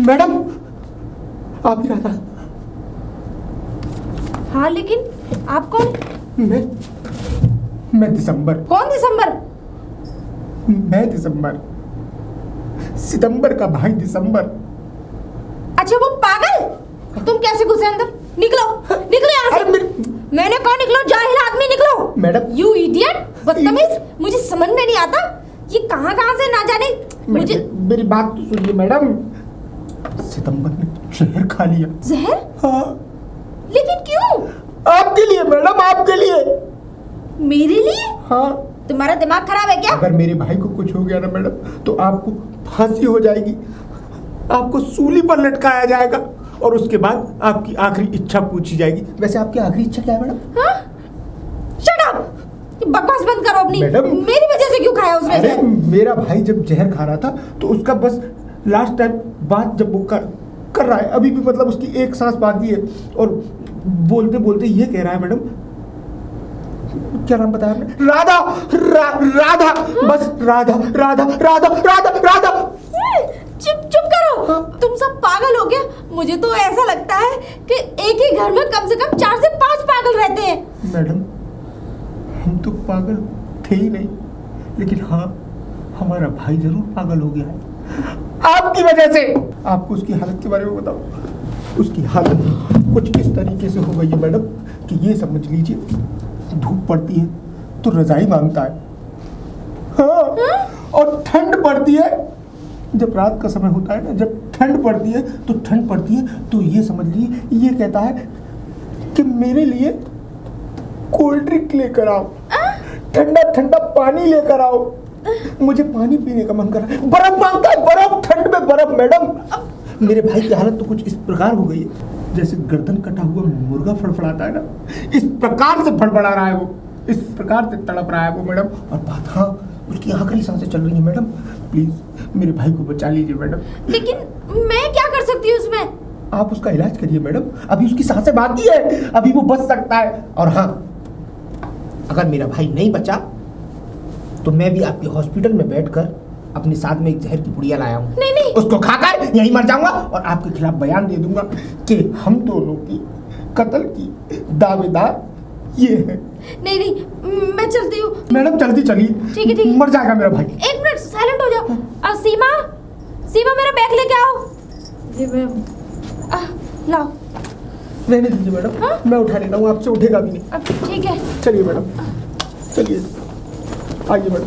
Madam आप ही रहा था। हाँ लेकिन आप कौन? मैं दिसंबर। कौन दिसंबर? मैं दिसंबर, सितंबर का भाई दिसंबर। अच्छा वो पागल, तुम कैसे घुसे अंदर? निकलो निकलो यहाँ से। मैंने कहा निकलो, जाहिल आदमी निकलो। मैडम यू इडियट, बदतमीज, मुझे समझ में नहीं आता ये कहाँ से ना जाने। मुझे मेरी बात तो सुनिए मैडम, सितंबर ने जहर खा लिया। जहर? हाँ। लेकिन क्यों? आपके लिए मैडम, आपके लिए। मेरे लिए? हाँ। तुम्हारा दिमाग खराब है क्या? अगर मेरे भाई को कुछ हो गया ना मैडम तो आपको फांसी हो जाएगी, आपको सूली पर लटकाया जाएगा और उसके बाद आपकी आखिरी इच्छा पूछी जाएगी। वैसे आपकी आखिरी इच्छा क्या है मैडम? हाँ? Shut up! बकवास बंद करो अपनी। मैडम मेरी वजह से क्यों खाया उसने? अरे मेरा भाई जब जहर खा रहा था तो उसका बस लास्ट टाइम बात जब वो कर रहा है, अभी भी मतलब उसकी एक सांस बाकी है और बोलते बोलते ये कह रहा है मैडम, क्या नाम बताया आपने? राधा। राधा, बस राधा राधा राधा राधा राधा। चुप करो। तुम सब पागल हो गया। मुझे तो ऐसा लगता है कि एक ही घर में कम से कम 4 से 5 पागल रहते हैं। मैडम हम तो पागल थे ही नहीं, लेकिन हाँ हमारा भाई जरूर पागल हो गया है आपकी वजह से। आपको उसकी हालत के बारे में बताओ। उसकी हालत कुछ इस तरीके से हो गई है मैडम कि ये समझ लीजिए, धूप पड़ती है तो रजाई मांगता है। हाँ? और ठंड पड़ती है, जब रात का समय होता है ना, जब ठंड पड़ती है तो ये समझ लीजिए ये कहता है कि मेरे लिए कोल्ड ड्रिंक लेकर आओ, ठंडा ठंडा पानी लेकर आओ, मुझे पानी पीने का मन कर रहा है। बर्फ मांगता है, बर्फ, ठंड में बर्फ। मैडम मेरे भाई की हालत तो कुछ इस प्रकार हो गई है जैसे गर्दन कटा हुआ मुर्गा फड़फड़ाता है ना, इस प्रकार से फड़फड़ा रहा है वो, इस प्रकार से तड़प रहा है वो मैडम। और बात हाँ उसकी आखिरी सांसें चल रही है मैडम। प्लीज मेरे भाई को बचा लीजिए मैडम। लेकिन मैं क्या कर सकती हूँ उसमें? आप उसका इलाज करिए मैडम, अभी उसकी सांसें बाकी है, अभी वो बच सकता है। और हाँ अगर मेरा भाई नहीं बचा तो मैं भी आपके हॉस्पिटल में बैठकर अपने साथ में एक जहर की पुड़िया लाया हूँ। नहीं, उसको खाकर यहीं मर जाऊंगा और आपके खिलाफ बयान दे दूंगा कि हम दोनों की कत्ल की दावेदार ये है। नहीं, मैं चलती हूँ। मैडम जल्दी चलिए। ठीक है। मर जाएगा मेरा भाई। 1 मिनट साइलेंट हो जाओ। सीमा मेरा बैग लेके आओ। जी मैम। लाओ। रहने दीजिए मैडम। हाँ? मैं उठा लेता हूँ, आपसे उठेगा भी नहीं। ठीक है चलिए मैडम, चलिए आइए मैडम,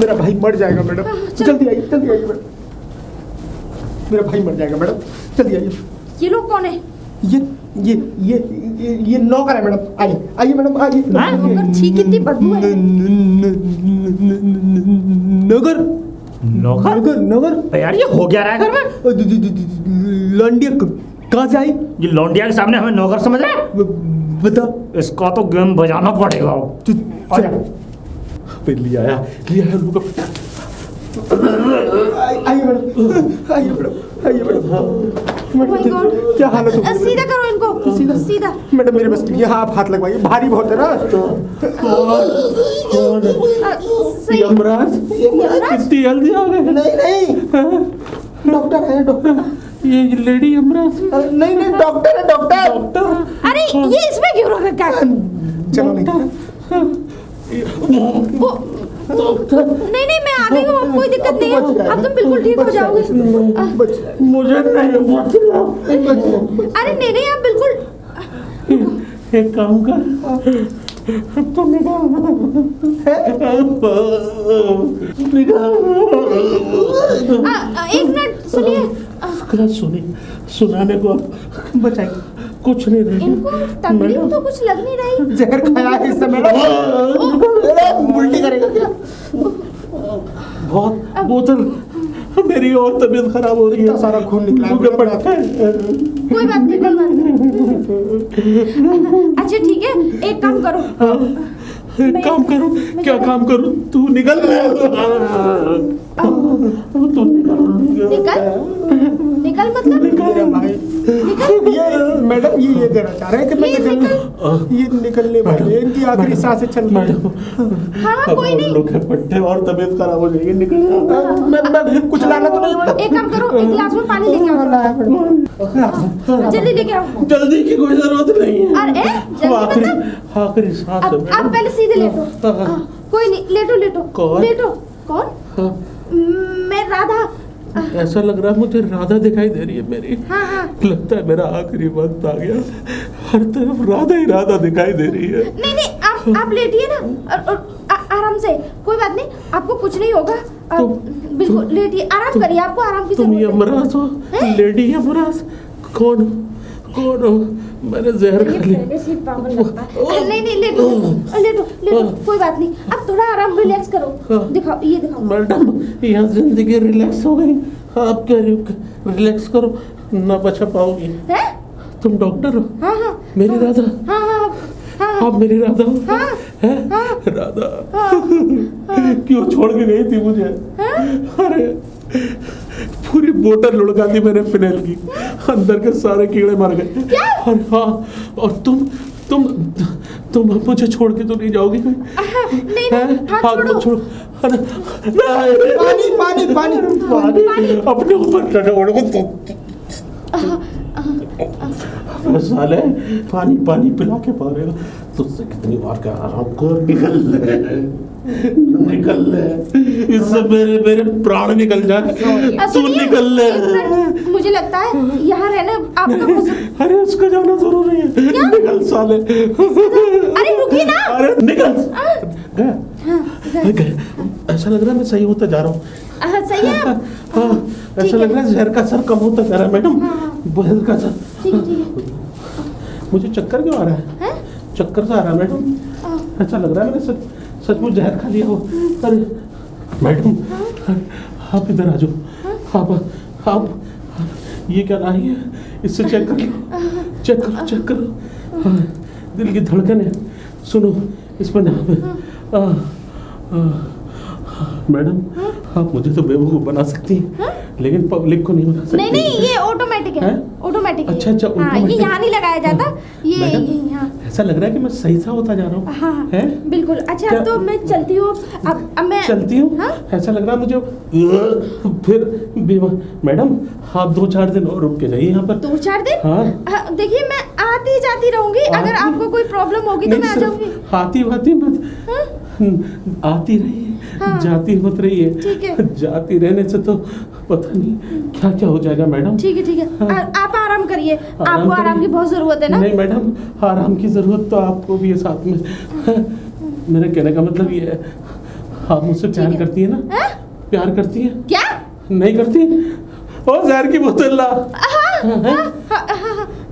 मेरा भाई मर जाएगा मैडम। जल्दी आइए मैडम, मेरा भाई मर जाएगा मैडम, जल्दी आइए। ये लोग कौन है? ये नौकर है मैडम। आइए मैडम, आइए। नौकर? छी कितनी बदबू है। नौकर यार ये हो क्या रहा है घर में? लौंडिया कहाँ से आई? ये लौंडिया के सामने हमें नौकर समझ रहा है? बता। इसका तो गेम बजाना पड़ेगा। लिया आया रुको। आइए मैडम। क्या हालत हो? सीधा करो इनको, सीधा। मैडम मेरे बस यहाँ आप हाथ लगवाइए, भारी बहुत है ना। यमराज इतनी जल्दी आ गए? नहीं डॉक्टर है, डॉक्टर। ये लेडी यमराज? नहीं डॉक्टर है, डॉक्टर। अरे ये इसमें क्यों रखा है? चलो नहीं नहीं मैं आ गई हूँ, कोई दिक्कत नहीं है, अब तुम बिल्कुल ठीक हो जाओगे। मुझे नहीं अरे नहीं आप बिल्कुल। एक काम कर, तो एक मिनट सुनिए। सुनाने को बचाइए। कुछ नहीं रही। इनको तकलीफ तो कुछ लग नहीं रही। जहर खाया है इससे मैडम, उल्टी करेगा क्या? बहुत बोतल, मेरी और तबीयत खराब हो रही है। सारा खून निकला है। कोई बात नहीं। अच्छा ठीक है, एक काम करो। काम करूं? क्या काम करूं? तू निकल। तू निकल मतलब? ये मैडम ये देना चाह रहे हैं कि मैं ये निकलने वाले हैं, इनकी आखिरी सांसें चल रही हैं। हाँ कोई नहीं, लोग पट्टे और तबीयत खराब हो जाएगी, निकल जाओ। मैं कुछ लाना तो नहीं मैडम? एक काम करो, एक गिलास में पानी लेके आओ, जल्दी लेके आओ। जल्दी की कोई जरूरत नहीं है। अरे जल्दी मतलब आखिरी सांस है आप मैडम। पहले सीधे लेटो। कोई नहीं, लेटो लेटो। कौन? लेटो। कौन? हाँ, मैं राधा। ऐसा लग रहा है मुझे राधा दिखाई दे रही है मेरी। हाँ हाँ। लगता है मेरा आखिरी वक्त आ गया, हर तरफ राधा ही राधा दिखाई दे रही है। नहीं नहीं, आप लेटिए ना, और आराम से, कोई बात नहीं, आपको कुछ नहीं होगा। बिल्कुल लेटिए, आराम करिए, आपको आराम की तुम जरूरत यमराज हो? लेडी यमराज? कौन कौन हो? मैंने जहर खा लिया। नहीं नहीं, लेटो लेटो लेटो, कोई बात नहीं, अब थोड़ा आराम, रिलैक्स करो। दिखाओ, ये दिखाओ। मैडम यहाँ जिंदगी रिलैक्स हो गई, आप कह रही हो रिलैक्स करो, ना बचा पाओगी। हैं? तुम डॉक्टर हो? हाँ हाँ। मेरी राधा? हाँ हाँ हाँ। आप मेरी राधा हो? हाँ। हैं? हाँ। राधा क्यों छोड़ के गई थी मुझे? अरे पूरी बोतल लुढ़का दी मैंने फिनाइल की, अंदर के सारे कीड़े मर गए। और हाँ, और तुम अब मुझे छोड़ के तो नहीं जाओगी? नहीं नहीं, हाथ छोड़ो। छोड़ो। अरे पानी पानी पानी पानी अपने ऊपर छोड़ को साले पानी पानी पिला के पा रहे हो। तुझसे कितनी बार कहा आपको निकल ले, इससे मेरे प्राण निकल जाए। तू निकल ले। मुझे लगता है यहाँ रहना आपका अरे उसको जाना जरूरी है। निकल साले। अरे रुकिए ना। अरे निकल। गए। ऐसा लग रहा है मैं सही होता जा रहा हूँ। सही है। हाँ, ऐसा लग रहा है जहर का असर कम होता जा रहा है मैडम। जहर का असर। ठीक है। मुझे चक्कर क्यों आ रहा है? चक्कर से आ रहा है मैडम। ऐसा लग रहा है मैंने सचमुच जहर खा लिया हो। अरे मैडम, आप इधर आ जाओ। आप ये क्या लाई है? इससे चेक कर लो, चेक करो। हाँ, दिल की धड़कन है, सुनो इस पर नाम है। मैडम, आप मुझे तो बेवकूफ बना सकती हैं, लेकिन पब्लिक को नहीं बना सकती। नहीं नहीं, ये ऑटोमेटिक है, ऑटोमेटिक है। अच्छा, हाँ, ये यहाँ नहीं लगाया जाता, ये यहाँ। ऐसा लग रहा है कि मैं सही सा होता जा रहा हूँ। हाँ है? बिल्कुल। अच्छा तो मैं चलती हूँ, अब मैं चलती हूँ। ऐसा लग रहा है मुझे फिर मैडम, आप 2-4 दिन और रुक के जाइए यहाँ पर। 2-4 दिन? हाँ देखिए, मैं आती जाती रहूंगी, अगर आपको कोई प्रॉब्लम होगी तो मैं आ जाऊंगी। आती मत, आती रहिए। जाती मत रहिए। ठीक है। जाती रहने से तो पता नहीं क्या क्या हो जाएगा मैडम। ठीक है। आप आराम करिए, आपको आराम की बहुत जरूरत है ना? नहीं मैडम, आराम की जरूरत तो आपको भी है साथ में। मेरे कहने का मतलब ये है, आप मुझसे प्यार करती है ना? प्यार करती है? क्या नहीं करती? और जहर की बोतल ला।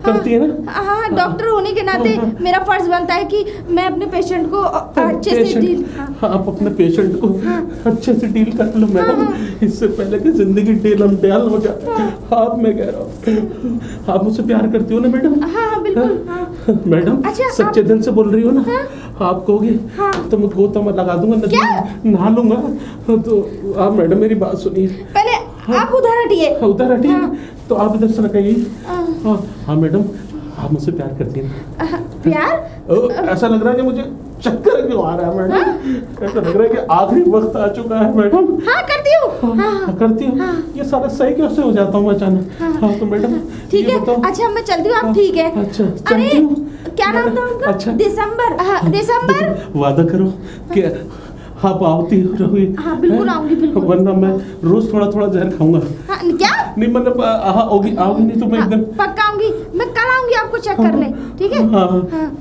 करती है ना? हाँ, डॉक्टर होने के नाते मेरा फर्ज बनता है कि मैं अपने पेशेंट को अच्छे से डील। आप अपने पेशेंट को अच्छे से डील कर लो मैडम, इससे पहले कि जिंदगी डेल हो जाए। आप, मैं कह रहा हूँ, आप मुझसे प्यार करती हो ना मैडम? हाँ बिल्कुल। मैडम, सच्चे दिल से बोल रही हो ना? आप कहोगे तो मैं गोता लगा दूंगा, नहा लूंगा। तो आप मैडम मेरी बात सुनिए पहले। आप उधर हटिए। उधर हटिए। तो आप इधर से लगाइए। हाँ मैडम, आप मुझसे प्यार करती हैं? प्यार? ऐसा लग रहा है कि मुझे चक्कर क्यों आ रहा है मैडम? ऐसा लग रहा है कि आखिरी वक्त आ चुका है मैडम। हाँ करती हूँ। करती हूँ। ये सारा सही कैसे हो जाता हूँ अचानक? हाँ तो मैडम ठीक है। अच्छा मैं चलती हूँ, आप ठीक है? अच्छा अरे क्या नाम था उनका? अच्छा दिसंबर। वादा करो कि आप आती रहोगी। हाँ बिल्कुल आऊंगी, बिल्कुल। वरना मैं रोज थोड़ा थोड़ा जहर खाऊंगा। क्या? नहीं मतलब आओगी नहीं तो मैं एकदम पक्का आऊंगी। मैं कल आऊंगी आपको चेक करने, ठीक है?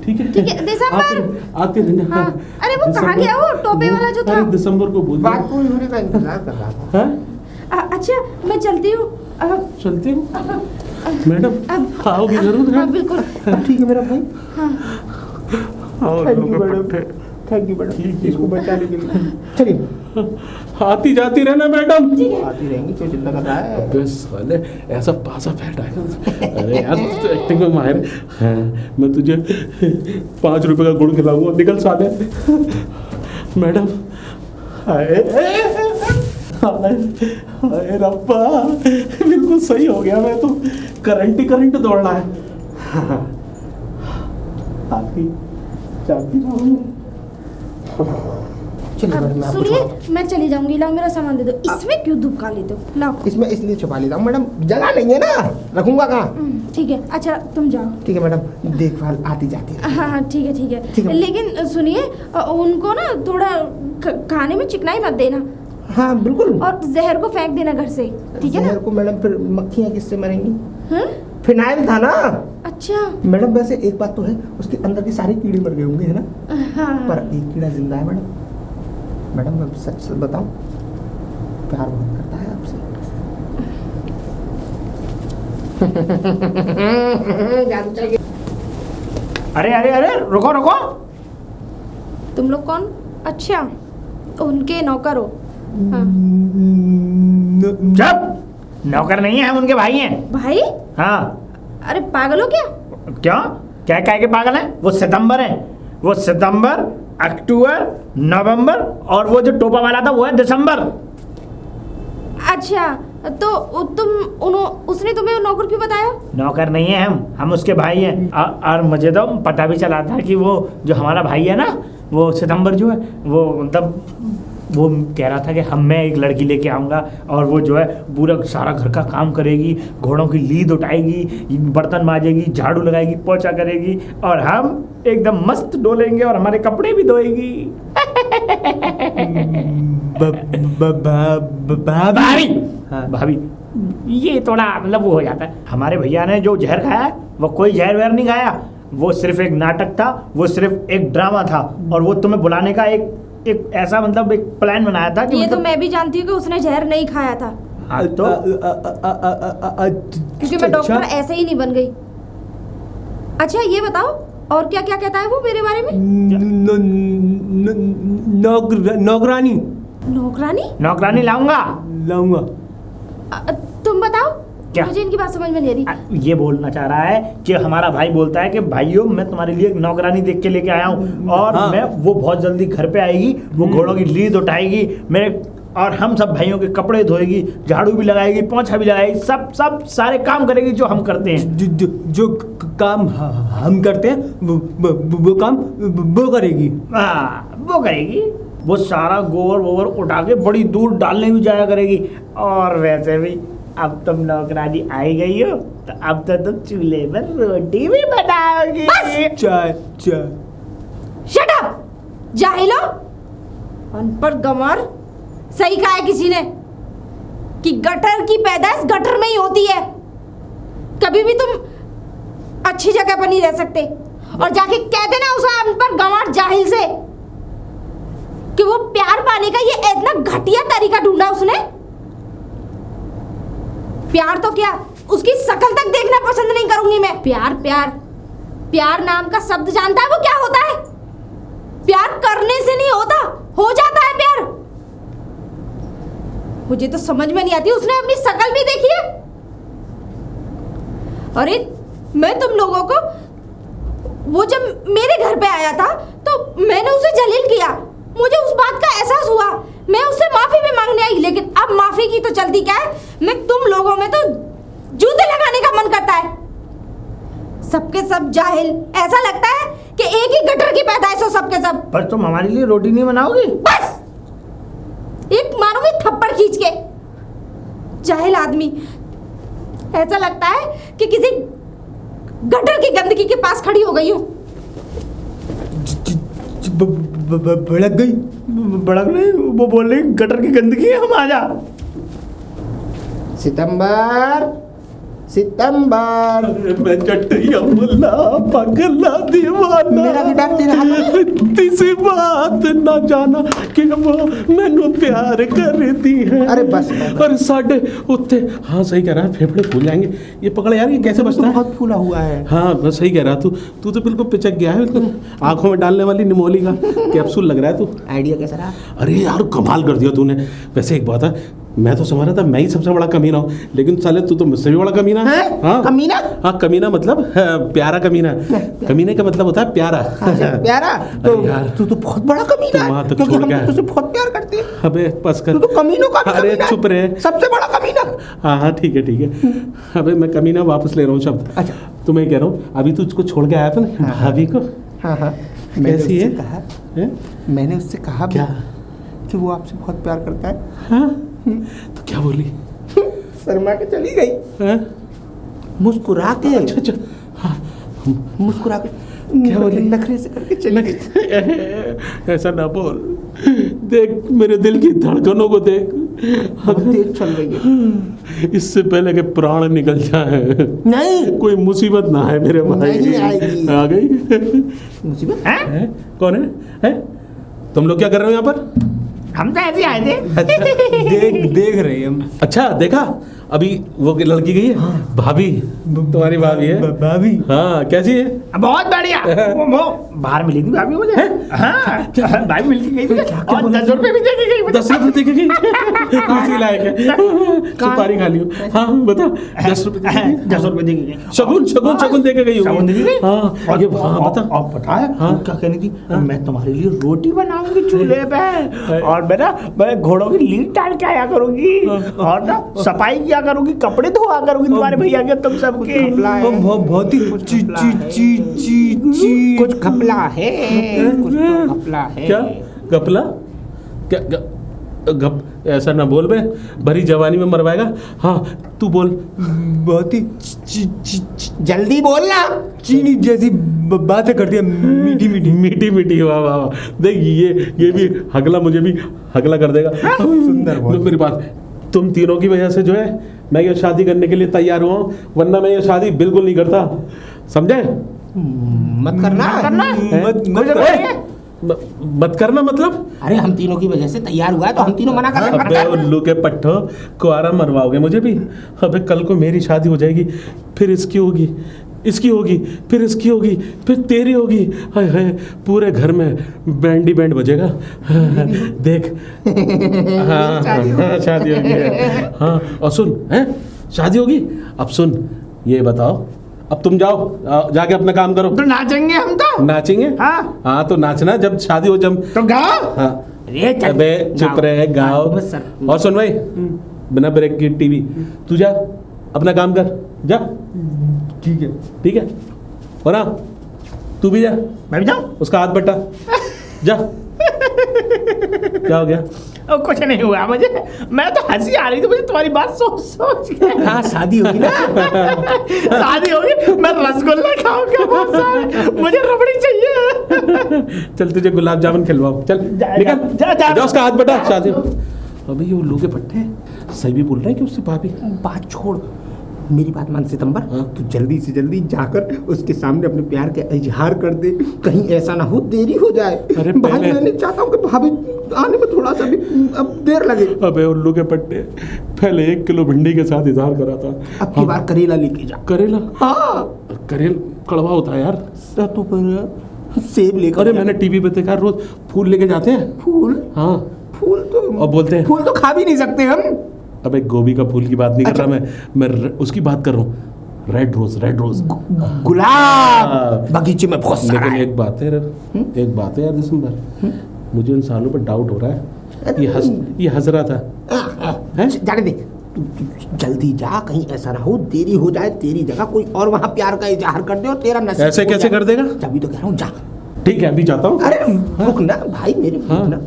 ठीक है। ठीक है दिसंबर। आते रहना। अरे वो कहाँ गया, वो टोपे वाला जो था? दिसंबर को बोल बात पूरी होने का इंतजार कर रहा था। अच्छा मैं चलती हूँ। चलती हूँ मैडम, आओगी जरूर? हाँ बिल्कुल। ठीक है मेरा भाई। थैंक यू मैडम, इसको बचाने के लिए। चलिए, आती जाती रहना मैडम। आती रहेंगी, क्यों चिंता कर रहा है? बस साले ऐसा पासा बैठाएगा। अरे यार तू तो एक्टिंग में माहिर है। मैं तुझे 5 रुपए का गुड़ खिलाऊंगा, निकल साले। मैडम, हाय रब्बा, बिल्कुल सही हो गया। मैं तो करंट दौड़ रहा है। आखिरी चाबी चलिए अब मैडम, मैं आपको सुनिए, छोड़ता मैं चली जाऊंगी। लाओ मेरा सामान दे दो। इसमें क्यों धुपका लेते हो? लाओ। हूँ। इसमें इसलिए छुपा लेता हूँ मैडम, जगह नहीं है ना, रखूंगा कहाँ। ठीक है, अच्छा तुम जाओ। ठीक है मैडम, देखभाल आती जाती है। हाँ हाँ ठीक है ठीक ठीक है। है। लेकिन सुनिए, उनको ना थोड़ा खाने में चिकनाई मत देना, हाँ बिल्कुल। और जहर को फेंक देना घर से, ठीक है ना? जहर को मैडम फिर मक्खियाँ किससे मरेंगी? हाँ? फिनाइल था ना अच्छा। मैडम। वैसे एक बात तो है, उसके अंदर के सारे कीड़े मर गए होंगे, है ना? हाँ पर एक कीड़ा जिंदा है मैडम। मैडम मैं सच सच बताऊं, प्यार बहुत करता है आपसे। अरे अरे अरे रुको रुको। तुम लोग कौन? अच्छा, उनके नौकर हो? हाँ। चुप, नौकर नहीं है, हम उनके भाई हैं। भाई? हाँ। अरे पागल हो क्या? क्यों, क्या कह के पागल हैं? वो सितंबर है, वो सितंबर, अक्टूबर, नवंबर, और वो जो टोपा वाला था वो है दिसंबर। अच्छा, तो उसने तुम्हें नौकर क्यों बताया? नौकर नहीं है हम उसके भाई हैं। और मुझे तो पता भी चला था कि वो जो हमारा भाई है ना, वो सितंबर जो है, वो मतलब वो कह रहा था कि मैं एक लड़की लेके आऊँगा और वो जो है पूरा सारा घर का काम करेगी, घोड़ों की लीद उठाएगी, बर्तन माजेगी, झाड़ू लगाएगी, पोछा करेगी, और हम एकदम मस्त डोलेंगे और हमारे कपड़े भी धोएगी। भाभी, भाभी ये थोड़ा मतलब वो हो जाता है। हमारे भैया ने जो जहर खाया है, वो कोई जहर वहर नहीं खाया, वो सिर्फ एक नाटक था, वो सिर्फ एक ड्रामा था, और वो तुम्हें बुलाने का एक ऐसा मतलब एक प्लान बनाया था कि ये मतलब, तो मैं भी जानती हूँ कि उसने जहर नहीं खाया था, हाँ तो क्योंकि मैं डॉक्टर ऐसे ही नहीं बन गई। अच्छा ये बताओ, और क्या क्या कहता है वो मेरे बारे में? नौकरानी नौकरानी? नौकरानी लाऊंगा। तुम बताओ। क्या? मुझे इनकी बात समझ में नहीं आ रही। ये बोलना चाह रहा है कि हमारा भाई बोलता है कि भाइयों मैं तुम्हारे लिए एक नौकरानी देख के लेके आया हूँ, और हाँ। मैं वो बहुत जल्दी घर पे आएगी, वो घोड़ों की लीद उठाएगी मेरे, और हम सब भाइयों के कपड़े धोएगी, झाड़ू भी लगाएगी, पोंछा भी लगाएगी, सब सब सारे काम करेगी जो हम करते हैं। जो काम हम करते हैं वो काम वो करेगी। हाँ वो करेगी, वो सारा गोबर वोबर उठा के बड़ी दूर डालने भी जाया करेगी। और वैसे भी अब तुम नौकरानी आई गई हो, तो अब तो तुम चूल्हे पर रोटी भी बनाओगी। चाय चाय। शट अप जाहिलो, अनपढ़ गंवार। सही कहा है किसी ने कि गटर की पैदाइश गटर में ही होती है। कभी भी तुम अच्छी जगह पर नहीं रह सकते, और जाके कह देना उस अनपढ़ गंवार जाहिल से कि वो प्यार पाने का ये इतना घटिया तरीका ढूंढा उसने। प्यार तो क्या, उसकी शक्ल तक देखना पसंद नहीं करूंगी मैं। प्यार प्यार प्यार नाम का शब्द जानता है वो क्या होता है? प्यार करने से नहीं होता, हो जाता है प्यार। मुझे तो समझ में नहीं आती, उसने अपनी शक्ल भी देखी है। अरे मैं तुम लोगों को, वो जब मेरे घर पे आया था तो मैंने उसे जलील किया, मुझे उस बात का एहसास हुआ, मैं उससे माफी भी मांगने आई, लेकिन अब माफी की तो चलती क्या है, मैं तुम लोगों में तो जूते लगाने का मन करता है। सबके सब जाहिल, ऐसा लगता है कि एक ही गटर की पैदाइश हो सबके सब। पर तुम हमारे लिए रोटी नहीं बनाओगी? बस एक मारोगी थप्पड़ खींच के। जाहिल आदमी, ऐसा लगता है कि किसी गटर की गंदगी के पास खड़ी हो गई हूँ। भड़क गई। भड़क नहीं, वो बोल रही गटर की गंदगी है, हम आ जा। सितंबर सितंबर। मैं चट्टिया मुल्ला पगला दीवाना, मेरा गिटार तेरे हाथ में। किसी बात ना जाना कि वो मैनू प्यार कर दी है। अरे बस और साढ़े उत्ते, हाँ सही कह रहा है, फेफड़े फूल जाएंगे। ये पकड़ यार, ये कैसे बचता है? बहुत फूला हुआ है। हाँ बस सही कह रहा, तू तो बिल्कुल पिचक गया है, बिल्कुल आंखों में डालने वाली निमोली का कैप्सूल लग रहा है तू। आइडिया कैसा रहा? अरे यार कमाल कर दिया तूने। वैसे एक बात है, मैं तो समझ रहा था मैं ही सबसे बड़ा कमीना हूँ, लेकिन साले तू तो मुझसे भी बड़ा कमीना है। हाँ कमीना? हाँ कमीना मतलब प्यारा कमीना। कमीने का मतलब होता है प्यारा। प्यारा तो अरे यार, तू तो बहुत बड़ा कमीना तुम वहाँ है, तक क्योंकि छोड़ हम गया तो तुझसे बहुत प्यार करते हैं। अबे बस कर। तू तो कमीनों का भी अरे कमीना है। चुप रहे। सबसे बड़ा कमीना। हाँ हाँ ठीक है ठीक है। अबे मैं कमीना वापस ले रहा हूँ शब्द। अच्छा तो मैं कह रहा हूँ अभी तू उसको छोड़ के आया था ना भाभी को, हाँ हाँ, कैसी है? कहा, हैं? मैंने उससे कहा भी क्या? कि वो आपसे बहुत प्यार करता है। हाँ तो क्या बोली? शर्मा के चली गई, हैं? मुस्कुरा के, अच्छा हाँ, मुस्कुरा के क्या बोली? नखरे से करके चली गई। ऐसा ना बोल, देख मेरे दिल की धड़कनों को देख, बहुत तेज चल रही है। इससे पहले के प्राण निकल जाए, नहीं कोई मुसीबत ना है मेरे भाई। नहीं आएगी। आ गई मुसीबत है? कौन है? तुम लोग क्या कर रहे हो यहाँ पर? हम तो ऐसे ही आए थे। अच्छा, देख रहे हैं हम। अच्छा देखा, अभी वो लड़की गई है, भाभी, तुम्हारी भाभी है। भाभी हाँ कैसी है? बहुत बढ़िया। वो बाहर मिली थी भाभी मुझे। हाँ भाभी मिल के गई थी और 10 रुपए भी दे के गई मुझे। 10 रुपए दे के गई? खुशी लायक है, सुपारी खा लियो। हाँ बता, 10 रुपए 10 रुपए दे के गई। शगुन दे के गई शगुन दे के गई? हाँ ये हाँ बता। और पता है हाँ। क्या कहनी थी? मैं तुम्हारे लिए रोटी बनाऊंगी चूल्हे पे, और मैं घोड़ों की लीड डाल के आया करूंगी, और ना सफाई किया करूंगी, कपड़े धोआ करूंगी तुम्हारे भैया के, तुम सबके। बहुत ही कुछ घपला है, कुछ तो घपला है। क्या गपला? क्या ऐसा ना बोल बे, भरी जवानी में मरवाएगा। हाँ तू बोल। बहुत ही जल्दी बोलना, चीनी जैसी बातें करती है, मीठी मीठी। मीठी वाह वाह वाह। देख ये भी हगला, मुझे भी हगला कर देगा। सुंदर बहुत। मेरी बात, तुम तीनों की वजह से जो है मैं ये शादी करने के लिए तैयार हुआ हूँ, वरना मैं ये शादी बिल्कुल नहीं करता, समझे? मत करना, मत करना मतलब? अरे हम तीनों की वजह से तैयार हुआ है तो हम तीनों मना कर रहे हैं। अबे उल्लू के पट्टो, कुआरा मरवाओगे मुझे भी? अबे कल को मेरी शादी हो जाएगी, फिर इसकी होगी, इसकी होगी, फिर इसकी होगी, फिर तेरी होगी। हाय हाय, पूरे घर में बैंड ही बैंड बजेगा। देख हाँ शादी होगी। हाँ और सुन, हैं शादी होगी। अब सुन, ये बताओ, अब तुम जाओ, जाके अपना काम करो। तो नाचेंगे हम तो। नाचेंगे? हाँ तो नाचना जब शादी हो, जब तो गाओ। हाँ अबे चुप रहे, गाओ। और सुन भाई, बिना ब्रेक की टीवी, तू जा अपना काम कर, जा। ठीक है और ना तू भी जा। मैं भी जाऊं? उसका हाथ बटा, जा। क्या हो गया? कुछ नहीं हुआ मुझे, मैं तो हंसी आ रही थी मुझे तुम्हारी बात सोच के। हाँ शादी होगी ना। शादी होगी, मैं रसगुल्ला खाऊंगा बहुत सारे, मुझे रबड़ी चाहिए। चल तुझे गुलाब जामुन खिलवाओ, चल निकल जा, उसका हाथ बटा। शादी अबे ये उल्लू के पट्टे सही भी बोल रहे हैं कि उससे भाभी। बात छोड़, मेरी बात मान सितंबर। तू जल्दी से जल्दी जाकर उसके सामने अपने प्यार का इजहार कर दे, कहीं ऐसा ना हो देरी हो जाए। अरे भाई मैं नहीं चाहता हूँ कि भाभी आने में थोड़ा सा भी अब देर लगे। अबे उल्लू के पट्टे, पहले 1 किलो भिंडी के साथ इजहार करा था, अब की बार करेला लेके जा। करेला? हाँ करेला कड़वा होता है यार। तो फिर सेब लेकर। अरे मैंने टीवी पे देखा, रोज फूल लेके जाते हैं। फूल? हाँ फूल तो और बोलते हैं फूल तो खा भी नहीं सकते हम। अबे गोभी का फूल की बात नहीं अच्छा। कर रहा मैं उसकी बात कर रहा हूँ, रेड रोज। गुलाब बगीचे में बहुत सारा लेकिन है। एक बात है यार दिसंबर, मुझे इन सालों पर डाउट हो रहा है। ये हंस रहा था। हैं? जाने दे, तू जल्दी जा, कहीं ऐसा ना हो देरी हो जाए, तेरी जगह कोई और वहाँ प्यार का इजहार कर दे और तेरा नसीब ऐसे हो कैसे जाए। कर देगा? तभी तो कह रहा हूँ जा। ठीक है अभी जाता हूँ। अरे रुक ना भाई मेरे, हाँ। रुक ना,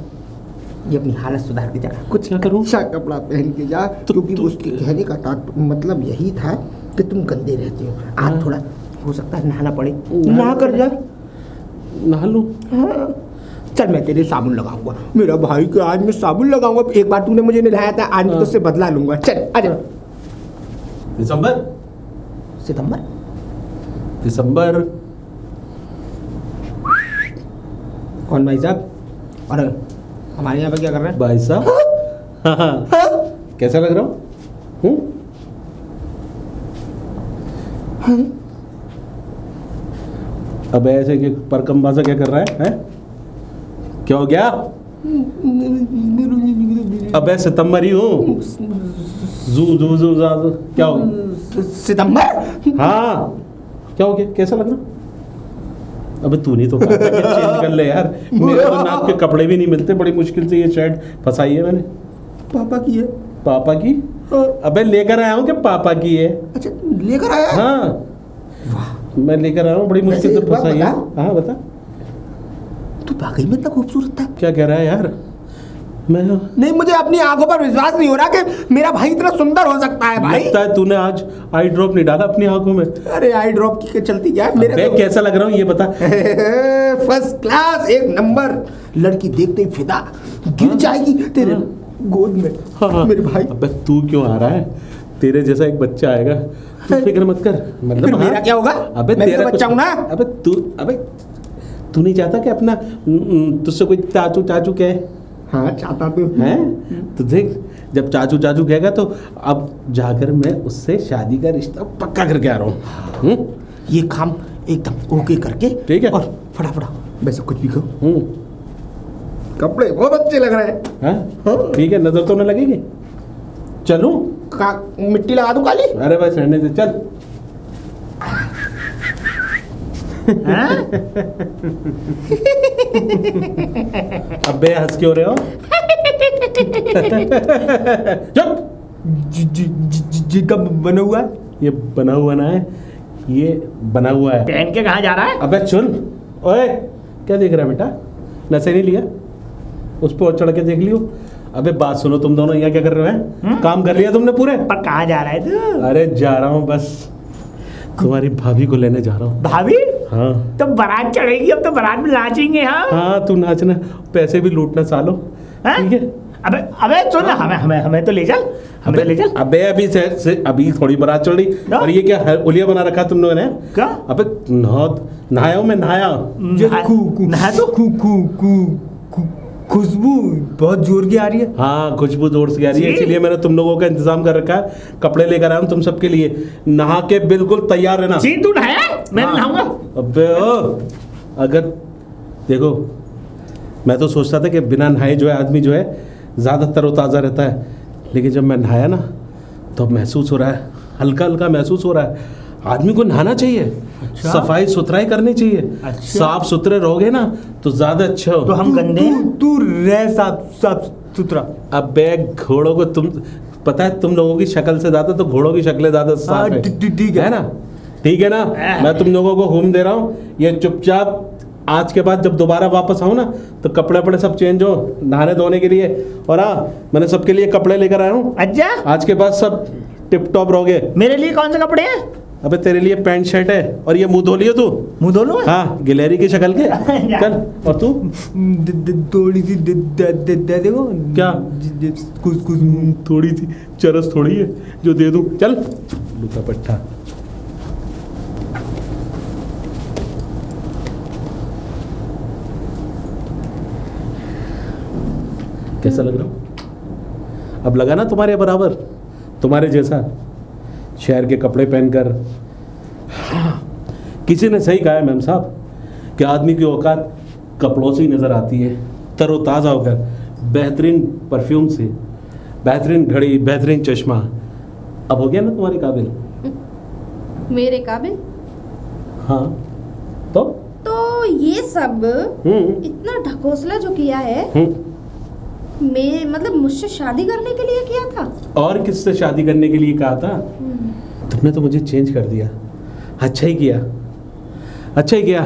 ये अपनी हालत सुधार के जा, कुछ क्या करूं? अच्छा कपड़ा पहन के जा, क्योंकि उसके कहने का मतलब यही था कि तुम गंदे रहते हो। आज थोड़ा हो सकता है नहाना पड़े, नहा कर जा। नहा लूं? हाँ। चल मैं तेरे साबुन लगाऊंगा, मेरा भाई को आज मैं साबुन लगाऊंगा। एक बार तूने मुझे नहलाया था, आज मैं तुझसे बदला लूंगा। चल आ जा। दिसंबर कौन भाई साहब? और हमारे यहाँ पे क्या कर रहे हैं? भाई साहब कैसा लग रहा हूँ? अब ऐसे कि परकम्बासा क्या कर रहा है? क्या हो गया? अबे सितंबर ही हूँ। जू क्या हो गया? सितंबर? हाँ क्या हो गया? कैसा लग रहा? अबे तू नहीं तो कहा था कि चेंज कर ले यार, मेरे तो नाप के कपड़े भी नहीं मिलते, बड़ी मुश्किल से ये शर्ट फंसाई है मैंने। पापा की है? पापा की? अबे लेकर आया हूँ कि पापा की है। अच्छा लेकर आया? हाँ मैं लेकर आ रहा हूँ, बड़ी मुश्किल से वैसे एक बात फंसा है। बता। हाँ बता। तू वाकई में इतना खूबसूरत था? क्या कह रहा है यार? मैं नहीं, मुझे अपनी आंखों पर विश्वास नहीं हो रहा कि मेरा भाई इतना सुंदर हो सकता है भाई। लगता है तूने आज आई ड्रॉप नहीं डाला अपनी आंखों में। अरे आई ड्रॉप की चलती क्या है मेरे मैं तो। कैसा लग रहा हूँ ये बता। फर्स्ट क्लास, एक नंबर। लड़की देखते ही फिदा, गिर जाएगी तेरे गोद में। हाँ। मेरे भाई। अबे तू क्यों आ रहा है? तेरे जैसा एक बच्चा आएगा, तू फिक्र मत कर। मतलब फिर मेरा क्या होगा? अबे मैं तेरा तो बच्चा हूं ना। अबे तू नहीं चाहता कि अपना तुझसे कोई चाचू चाचू कहे? हाँ चाहता तू हैं? तो देख, जब चाचू चाचू कहेगा तो अब जाकर मैं उससे शादी का रिश्ता पक्का करके आ रहा हूँ। ये काम एकदम ओके करके, ठीक है। और फटाफट वैसे कुछ भी करो। कपड़े बहुत अच्छे लग रहे हैं। हाँ ठीक है, नजर तो न लगेगी। चलूं? मिट्टी लगा दूं काली? अरे बस रहने दे, चल। अबे हंस क्यों रहे हो? चुप। जी कब बना हुआ है? ये बना हुआ ना है, ये बना हुआ है। पहन के कहाँ जा रहा है? अबे सुन, ओए क्या देख रहा है बेटा? नशे नहीं लिया? उस पर और चढ़ के देख लियो। अबे बात सुनो, तुम दोनों यहाँ क्या कर रहे हो? हैं काम कर लिया तुमने पूरे? पर कहाँ जा रहा है तू? अरे जा रहा हूँ, बस तुम्हारी भाभी को लेने जा रहा हूँ। भाभी? हाँ तो बारात चढ़ेगी, अब तो बारात में नाचेंगे। हाँ हाँ, तू नाचना, पैसे भी लूटना सालो। हाँ? ठीक है। अबे अबे सुन, हमें तो ले चल, हमें तो ले चल। अबे अभी थोड़ी बारात चढ़ रही। क्या? और ये क्या उलिया बना रखा तुम लोगों ने? क्या? अबे नहाया हूँ मैं, नहाया। नहा तो खुशबू बहुत जोर की आ रही है। हाँ खुशबू जोर से आ रही है, जी। इसीलिए मैंने तुम लोगों का इंतजाम कर रखा है। कपड़े लेकर आया हूँ तुम सबके लिए, नहा के बिल्कुल तैयार रहना। जी तू नहाया? मैं हाँ। नहाऊंगा। अबे अगर देखो, मैं तो सोचता था कि बिना नहाए जो है आदमी जो है ज़्यादा तरोताज़ा रहता है, लेकिन जब मैं नहाया ना तो अब महसूस हो रहा है, हल्का हल्का महसूस हो रहा है। आदमी को नहाना चाहिए। अच्छा? सफाई सुथराई करनी चाहिए। अच्छा? साफ सुथरे रहोगे ना तो ज़्यादा अच्छा हो। तो हम गंदे हैं? तू रह साफ सुथरा। अबे घोड़ों को तुम पता है, तुम लोगों की शक्ल से ज़्यादा तो घोड़ों की शक्लें ज़्यादा साफ है। ठीक है है ना? ठीक है ना? मैं तुम लोगों को घूम दे रहा हूँ, ये चुपचाप आज के बाद जब दोबारा वापस आऊँ ना तो कपड़े वपड़े सब चेंज हो नहाने धोने के लिए। और हाँ, मैंने सबके लिए कपड़े लेकर आया हूँ। अच्छा, आज के बाद सब टिप टॉप रहोगे। मेरे लिए कौन से कपड़े हैं? अबे तेरे लिए पैंट शर्ट है, और ये मुंह धो लियो तू। मुंह धो लूं? हाँ, गिलहरी की शक्ल के। चल, और तू? थोड़ी सी दे देखो क्या? कुछ थोड़ी सी चरस थोड़ी है जो दे दूं। चल लुका पट्टा। कैसा लग रहा हूं? अब लगा ना तुम्हारे बराबर, तुम्हारे जैसा शहर के कपड़े पहनकर। किसी ने सही कहा है मैम साहब कि आदमी की औकात कपड़ों से ही नजर आती है। तरोताज़ा होकर, बेहतरीन परफ्यूम से, बेहतरीन घड़ी, बेहतरीन चश्मा। अब हो गया ना तुम्हारे काबिल? मेरे काबिल? हाँ तो ये सब इतना ढकोसला जो किया है, मैं मतलब मुझसे शादी करने के लिए किया था? और किससे शादी करने के लिए कहा था? तुमने तो मुझे चेंज कर दिया। अच्छा ही किया, अच्छा ही किया।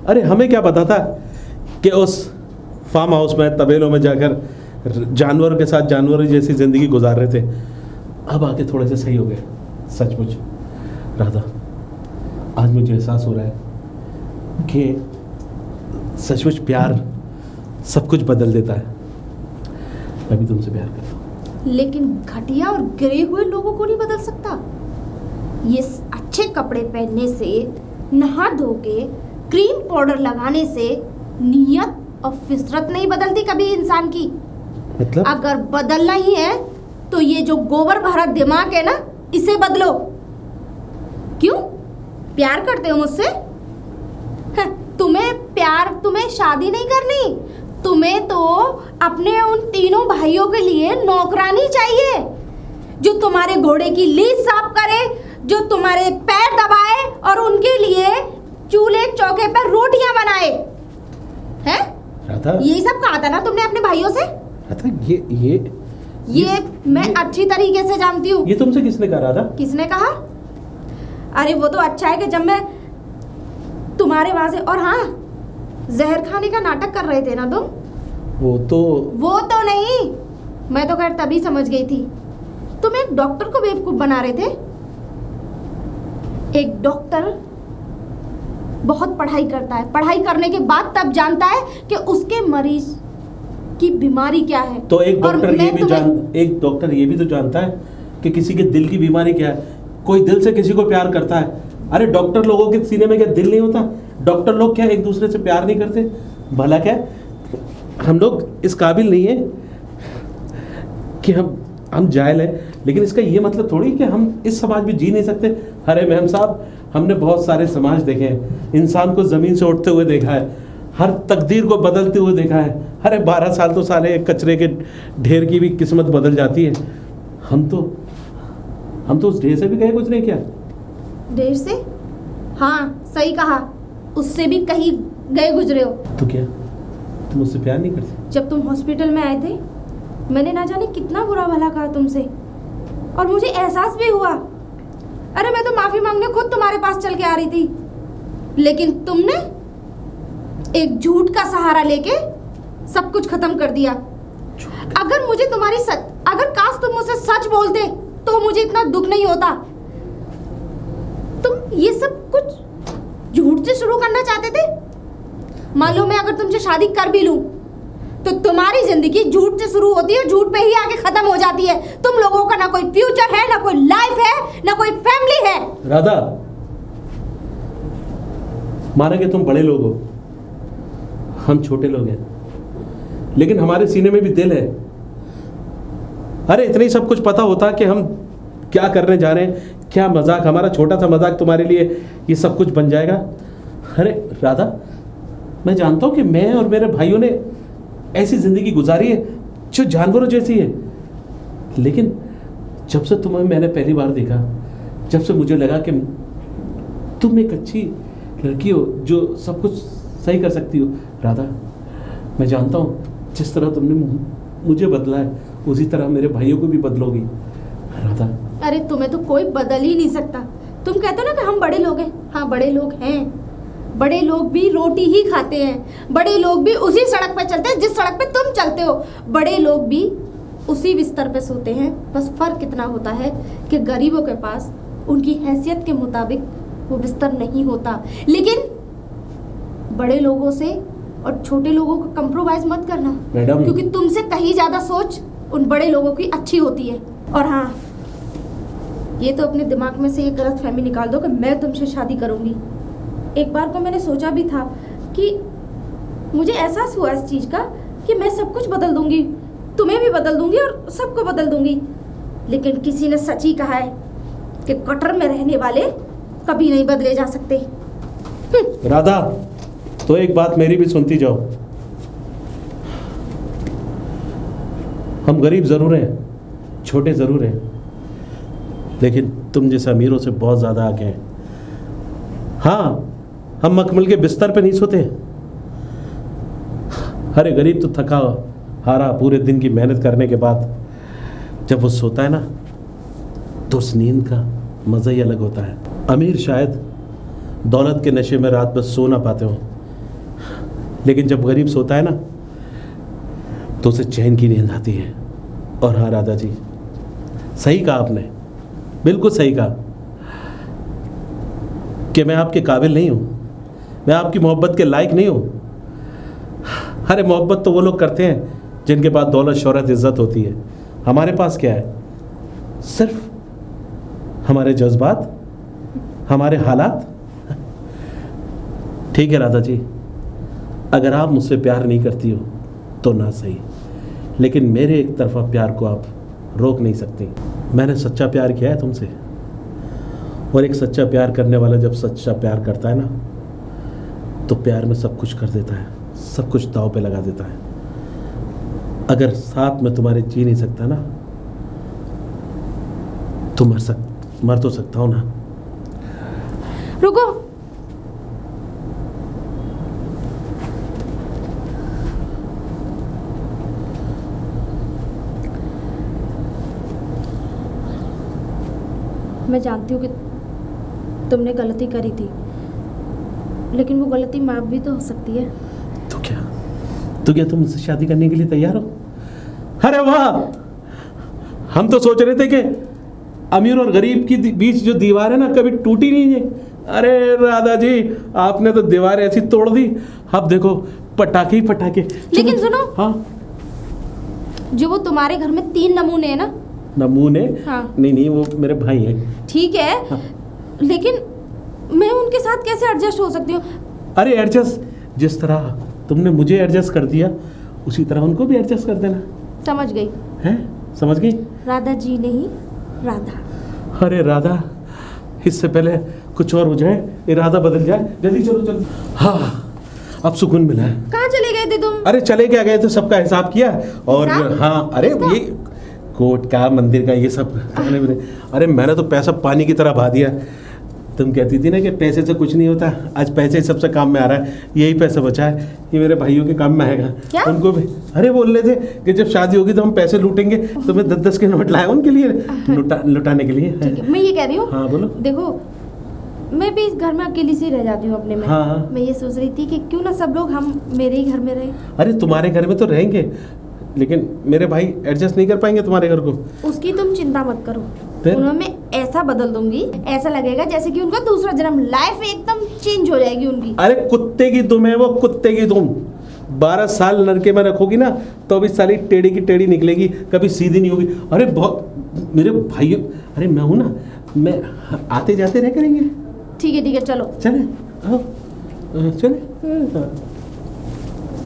अरे हमें क्या पता था कि उस फार्म हाउस में, तबेलों में जाकर जानवरों के साथ जानवरों जैसी ज़िंदगी गुजार रहे थे। अब आके थोड़े से सही हो गए। सचमुच राधा, आज मुझे एहसास हो रहा है कि सचमुच प्यार सब कुछ बदल देता है। मैं भी तुमसे प्यार करता हूँ। लेकिन घटिया और गिरे हुए लोगों को नहीं बदल सकता। ये अच्छे कपड़े पहनने से, नहा धो के, क्रीम पाउडर लगाने से नियत और फितरत नहीं बदलती कभी इंसान की। मतलब? अगर बदलना ही है तो ये जो गोबर भरा दिमाग है ना, इसे बदलो। क्यों? प्यार करते हो मुझसे? तुम्हें शादी नहीं करनी, तुम्हें तो अपने उन तीनों भाइयों के लिए नौकरानी चाहिए जो तुम्हारे घोड़े की लीज साफ करे, जो तुम्हारे पैर दबाए और उनके लिए चूल्हे चौके पर रोटियां बनाए। हैं? राधा, यही सब कहा था ना तुमने अपने भाइयों से? राधा, ये मैं अच्छी तरीके से जानती हूँ। ये तुमसे किसने कहा राधा? किसने कहा? अरे वो तो अच्छा है कि जब मैं तुम्हारे वहां से, और हाँ, जहर खाने का नाटक कर रहे थे ना तुम? वो तो नहीं, मैं तो खैर तभी समझ गई थी। तुम एक डॉक्टर को बेवकूफ बना रहे थे। एक डॉक्टर बहुत पढ़ाई करता है, पढ़ाई करने के बाद तब जानता है कि उसके मरीज की बीमारी क्या है। तो एक और डॉक्टर मैं एक डॉक्टर ये भी तो जानता है कि किसी के दिल की बीमारी क्या है। कोई दिल से किसी को प्यार करता है। अरे डॉक्टर लोगों के सीने में क्या दिल नहीं होता? डॉक्टर लोग क्या एक दूसरे से प्यार नहीं करते? भला क्या हम लोग इस काबिल नहीं है कि हम जाहिल हैं, लेकिन इसका ये मतलब थोड़ी कि हम इस समाज में जी नहीं सकते। अरे मैम साहब, हमने बहुत सारे समाज देखे हैं, इंसान को ज़मीन से उठते हुए देखा है, हर तकदीर को बदलते हुए देखा है। अरे 12 साल तो साले कचरे के ढेर की भी किस्मत बदल जाती है। हम तो उस ढेर से भी गए गुजरे क्या? ढेर से? हाँ सही कहा, उससे भी कहीं गए गुजरे हो। तो क्या तुम मुझसे प्यार नहीं करती? जब तुम हॉस्पिटल में आए थे, मैंने ना जाने कितना बुरा भला कहा तुमसे, और मुझे एहसास भी हुआ। अरे मैं तो माफी मांगने खुद तुम्हारे पास चल के आ रही थी, लेकिन तुमने एक झूठ का सहारा लेके सब कुछ खत्म कर दिया। अगर काश तुम मुझसे सच बोलते तो मुझे इतना दुख नहीं होता। तुम ये सब कुछ झूठ से शुरू करना चाहते थे। मालूम है, अगर तुमसे शादी कर भी लूं तो तुम्हारी जिंदगी झूठ से शुरू होती है, झूठ पे ही आके खत्म हो जाती है। तुम लोगों का ना कोई फ्यूचर है, ना कोई लाइफ है, ना कोई फैमिली है। राधा, माना कि तुम बड़े लोग हो, हम छोटे लोग हैं, लेकिन हमारे सीने में भी दिल है। अरे इतना ही सब कुछ पता होता कि हम क्या करने जा रहे हैं, क्या मजाक, हमारा छोटा सा मजाक तुम्हारे लिए ये सब कुछ बन जाएगा। अरे राधा, मैं जानता हूँ कि मैं और मेरे भाइयों ने ऐसी जिंदगी गुजारी है जो जानवरों जैसी है, लेकिन जब से तुम्हें मैंने पहली बार देखा, जब से मुझे लगा कि तुम एक अच्छी लड़की हो जो सब कुछ सही कर सकती हो। राधा, मैं जानता हूँ जिस तरह तुमने मुझे बदला है उसी तरह मेरे भाइयों को भी बदलोगी राधा। अरे तुम्हें तो कोई बदल ही नहीं सकता। तुम कहते हो ना कि हम बड़े लोग हैं। हाँ बड़े लोग हैं। बड़े लोग भी रोटी ही खाते हैं। बड़े लोग भी उसी सड़क पे चलते हैं जिस सड़क पे तुम चलते हो। बड़े लोग भी उसी बिस्तर पे सोते हैं। बस फर्क इतना होता है कि गरीबों के पास उनकी हैसियत के मुताबिक वो बिस्तर नहीं होता। लेकिन बड़े लोगों से और छोटे लोगों को कंप्रोमाइज मत करना मैडम, क्योंकि तुमसे कहीं ज्यादा सोच उन बड़े लोगों की अच्छी होती है। और हाँ, ये तो अपने दिमाग में से ये गलतफहमी निकाल दो कि मैं तुमसे शादी करूंगी। एक बार को मैंने सोचा भी था कि मुझे एहसास हुआ इस चीज का कि मैं सब कुछ बदल दूंगी, तुम्हें भी बदल दूंगी और सबको बदल दूंगी। लेकिन किसी ने सच ही कहा है कि कटर में रहने वाले कभी नहीं बदले जा सकते। राधा, तो एक बात मेरी भी सुनती जाओ। हम गरीब जरूर हैं, छोटे जरूर हैं, लेकिन तुम जैसे अमीरों से बहुत ज़्यादा आगे हैं। हाँ, हम मखमल के बिस्तर पे नहीं सोते। अरे गरीब तो थका हारा पूरे दिन की मेहनत करने के बाद जब वो सोता है ना, तो उस नींद का मज़ा ही अलग होता है। अमीर शायद दौलत के नशे में रात भर सो ना पाते हो, लेकिन जब गरीब सोता है ना, तो उसे चैन की नींद आती है। और हाँ राधा जी, सही कहा आपने, बिल्कुल सही कहा कि मैं आपके काबिल नहीं हूँ, मैं आपकी मोहब्बत के लायक नहीं हूँ। अरे मोहब्बत तो वो लोग करते हैं जिनके पास दौलत, शोहरत, इज्जत होती है। हमारे पास क्या है? सिर्फ हमारे जज्बात, हमारे हालात। ठीक है राधा जी, अगर आप मुझसे प्यार नहीं करती हो तो ना सही, लेकिन मेरे एक तरफा प्यार को आप रोक नहीं सकती। मैंने सच्चा प्यार किया है तुमसे, और एक सच्चा प्यार करने वाला जब सच्चा प्यार करता है ना, तो प्यार में सब कुछ कर देता है, सब कुछ दांव पे लगा देता है। अगर साथ में तुम्हारे जी नहीं सकता ना, तो मर तो सकता हूं ना। रुको, मैं जानती हूँ कि तुमने गलती करी थी, लेकिन वो गलती माफ भी तो हो सकती है। तो क्या तुम मुझसे शादी करने के लिए तैयार हो? अरे वाह, हम तो सोच रहे थे कि अमीर और गरीब की बीच जो दीवार है ना कभी टूटी नहीं है। अरे राधा जी, आपने तो दीवार ऐसी तोड़ दी। अब देखो पटाखे ही पटाखे। लेकिन सुनो, हाँ, जो वो तुम्हारे घर में 3 नमूने हैं ना। नमूने? हाँ। नहीं, वो मेरे भाई हैं। ठीक है, हाँ। लेकिन मैं उनके साथ कैसे एडजस्ट हो सकती हूँ? अरे एडजस्ट, जिस तरह तुमने मुझे एडजस्ट कर दिया उसी तरह उनको भी एडजस्ट कर देना। समझ गई। हैं? समझ गई? राधा जी नहीं, राधा। अरे राधा, इससे पहले कुछ और हो जाए, इरादा बदल जाए। जल्दी चलो चलो। हाँ, अब सुकून मिला है। कहाँ चले गए थे तुम? अरे चले क्या गए थे, सबका हिसाब किया और हिसाब? हाँ, अरे ये कोर्ट का, मंदिर का, ये सब। अरे मैंने तो पैसा पानी की तरह बहा दिया। तुम कहती थी ना कि पैसे से कुछ नहीं होता, आज पैसे ही सबसे काम में आ रहा है। यही पैसा बचा है, ये मेरे भाइयों के काम में आएगा। क्या? उनको भी अरे बोल रहे थे कि जब शादी होगी तो हम पैसे लूटेंगे, तो मैं 10-10 के नोट लाया उनके लिए, लुटाने के लिए। ठीक है, मैं ये कह रही हूँ। हाँ बोलो। देखो, मैं भी इस घर में अकेली सी रह जाती हूँ अपने में। हाँ, हाँ। मैं ये सोच रही थी कि क्यों ना सब लोग हम मेरे ही घर में रहे। अरे तुम्हारे घर में तो रहेंगे, लेकिन मेरे भाई एडजस्ट नहीं कर पाएंगे तुम्हारे घर को। उसकी तुम चिंता मत करो, फिर? उन्हें मैं ऐसा बदल दूंगी, ऐसा लगेगा जैसे कि उनका दूसरा जन्म, लाइफ एकदम चेंज हो जाएगी उनकी। अरे कुत्ते की तुम है वो, कुत्ते की तुम। 12 साल नरके में रखोगी ना तो अभी साली टेढ़ी की टेढ़ी निकलेगी, कभी सीधी नहीं होगी। अरे बहुत मेरे भाई, अरे मैं हूं ना, मैं आते जाते रह करेंगे। ठीक है, चलो। चले आओ, चले। हाँ।